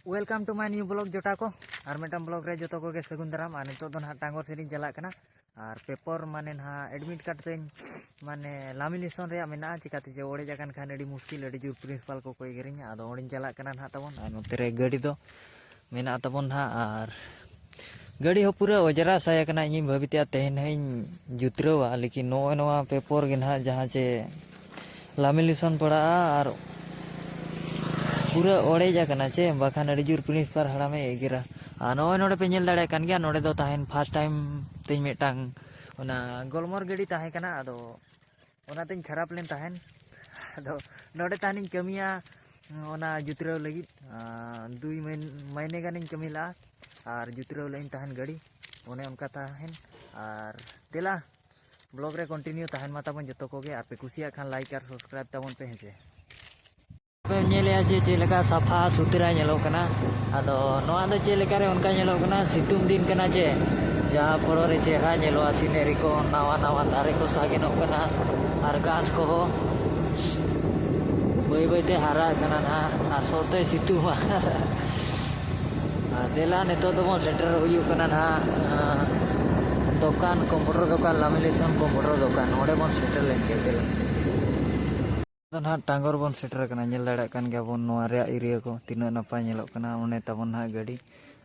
Welcome to my new blog जोटा को और मेटम ब्लॉग रे जो को सगुन दाराम और नितो दो ना टांगोर सेरी चला कना और पेपर माने ना एडमिट कार्ड तेन माने लामिनेशन रे मेना चिकाते जे ओड़े जाकन खान अड़ी मुश्किल अड़ी जुर प्रिंसिपल को कोई गेरिंग आदो ओड़िन चला कना ना तबन और नोते रे गाड़ी दो मेना तबन ना और गाड़ी हो पूरा ओजरा साया कना इन भाबिते तेहन हइन जुतरवा लेकिन नोआ पेपर गे ना जहां जे लामिनेशन पड़ा और पूरा ओड़े जाकना चे बाखान अड़ी जुर प्रिंसिपल हड़ामे एगिरा नोए नोडे पे नेल दाड़े कान गया नोडे दो ताहेन फर्स्ट टाइम तिन मेटांग ओना गोलमोर गड़ी ताहे कना आदो ओना तिन खराब लेन ताहेन आदो नोडे तानिन कमिया ओना जुतराव लगी 2 महीने गानिन कमिला और जुतराव लेन ताहेन गड़ी ओने उनका ताहेन और तेला ब्लॉग रे कंटिन्यू ताहेन मा ताबन जतो कोगे आपे कुसिया खान लाइक और सब्सक्राइब ताबन पे हेजे चेलेका साफा सुतरा नेलोकना आदो नोआ दो चेलेका रे उनका नेलोकना सितुंग दिन कना चे जहाँ फड़ो रे चेहरा नेलोआ सीनेरी को नावा नावा दारे को सागेनोकना और घास को हो बई बईते हारा कना ना और सोते सितुमा देला नेतो तो बन सेंटर हुयु कना ना दुकान कंप्यूटर दुकान लामिनेशन कंप्यूटर दुकान ओडे बन सेंटर लेन के देला तो ना टांगोर बन सेटर कना नेल दाड़ा कान गया बन नोआ रे एरिया को तीना नपाय नेलोक कना ओने तबन ना गाड़ी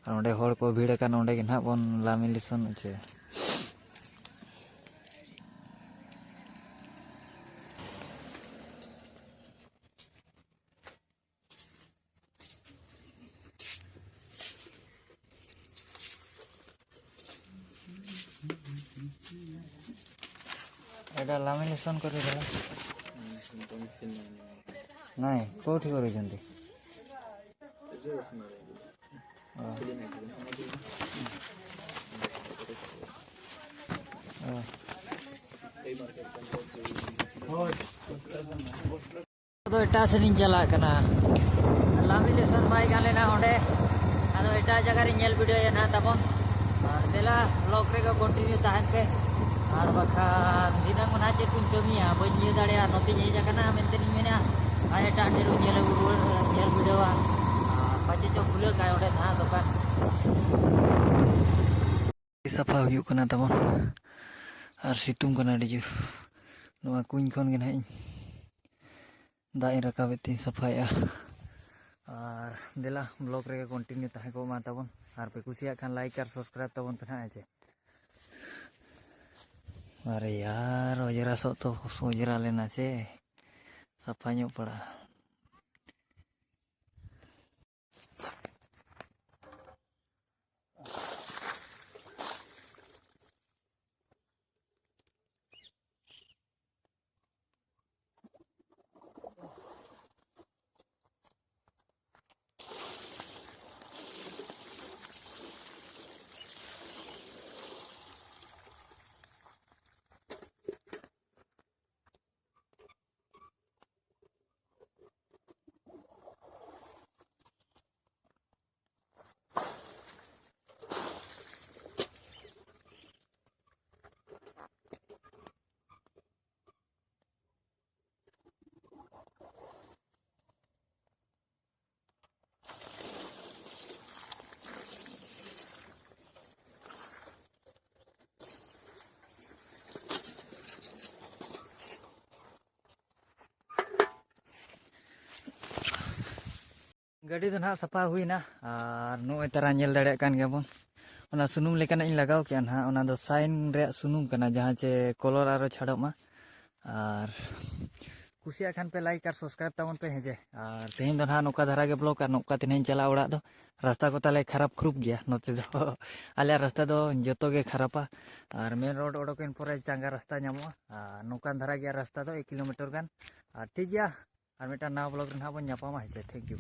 और ओंडे होड़ को भीड़ कान ओंडे गे ना बन लामिनेशन चे एडा लामिनेशन करे देला नहीं कोठी करे जंती तो एटा सेनिन चला कना लामिनेशन बाय गाले ना ओंडे आदो एटा जगह रे नेल वीडियो ना तबन और देला ब्लॉग रे को कंटिन्यू ताहन पे और बाखान दिना मना चे कुन कमिया बन ये दाड़े नोते ये जाकना मेंतेन मेना आय एटा डेरु नेल वीडियो पाचे चो खुले काय ओडे ना दुकान साफा हुयु कना तबन और सितुंग कना डिजु नोआ कुन खन गे नाइ दाई रकाबेती सफाया और देला ब्लॉग रे कंटिन्यू ताहे को मा तबन और पे कुसिया खान लाइक और सब्सक्राइब तबन पे ना चे अरे यार ओजरा सो तो ओजरा लेना चे सफा ᱧᱚᱜ पड़ा गाड़ी तो ना सफा हुई ना और नोए तारा नेल दाड़े कान गया बन ओना सुनुम लेकाना इन लगाव के ना ओना दो साइन रे सुनुम कना जहां चे कलर आरो छाड़ो मा और कुसिया खान पे लाइक और सब्सक्राइब तावन पे हेजे और तेहिन दो ना नोका धारा के ब्लॉग और नोका तिन चला उड़ा दो रास्ता को ताले खराब खुरुप गया नोते दो आले रास्ता दो जतो के खराबा और मेन रोड ओडोकेन परे चांगा रास्ता नामो नोकान धारा गया रास्ता दो 1 किलोमीटर गान ठीक गया और मेटा ना ब्लॉग रे ना बन नापामा हेजे थैंक यू।